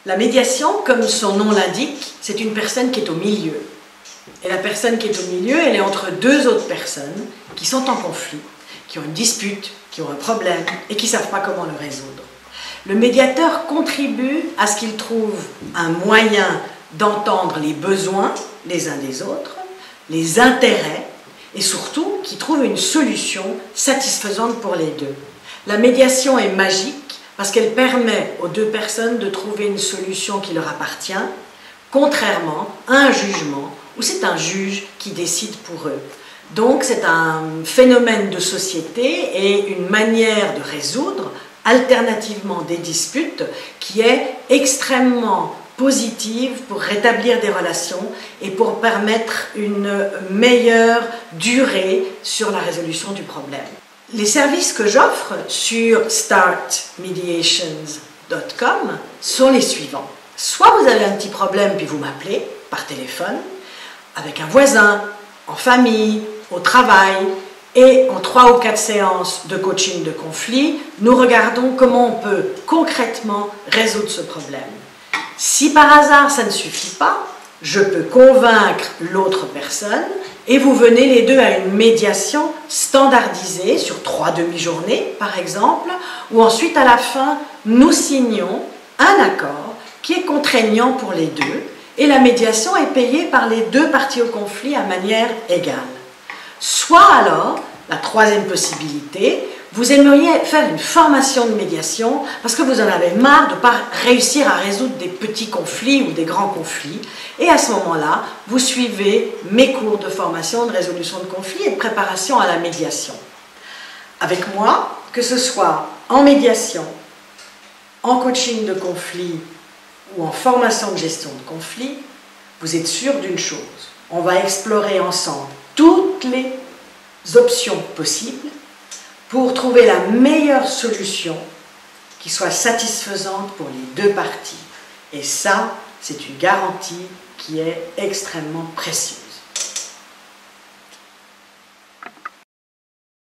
La médiation, comme son nom l'indique, c'est une personne qui est au milieu. Et la personne qui est au milieu, elle est entre deux autres personnes qui sont en conflit, qui ont une dispute, qui ont un problème et qui ne savent pas comment le résoudre. Le médiateur contribue à ce qu'il trouve un moyen d'entendre les besoins les uns des autres, les intérêts et surtout qu'il trouve une solution satisfaisante pour les deux. La médiation est magique parce qu'elle permet aux deux personnes de trouver une solution qui leur appartient, contrairement à un jugement où c'est un juge qui décide pour eux. Donc c'est un phénomène de société et une manière de résoudre alternativement des disputes qui est extrêmement positive pour rétablir des relations et pour permettre une meilleure durée sur la résolution du problème. Les services que j'offre sur startmediations.com sont les suivants. Soit vous avez un petit problème puis vous m'appelez par téléphone, avec un voisin, en famille, au travail, et en 3 ou 4 séances de coaching de conflit, nous regardons comment on peut concrètement résoudre ce problème. Si par hasard ça ne suffit pas, je peux convaincre l'autre personne et vous venez les deux à une médiation standardisée sur 3 demi-journées par exemple, où ensuite à la fin nous signons un accord qui est contraignant pour les deux et la médiation est payée par les deux parties au conflit à manière égale. Soit alors, la troisième possibilité, vous aimeriez faire une formation de médiation parce que vous en avez marre de ne pas réussir à résoudre des petits conflits ou des grands conflits. Et à ce moment-là, vous suivez mes cours de formation de résolution de conflits et de préparation à la médiation. Avec moi, que ce soit en médiation, en coaching de conflit ou en formation de gestion de conflit, vous êtes sûr d'une chose. On va explorer ensemble toutes les options possibles pour trouver la meilleure solution qui soit satisfaisante pour les deux parties. Et ça, c'est une garantie qui est extrêmement précieuse.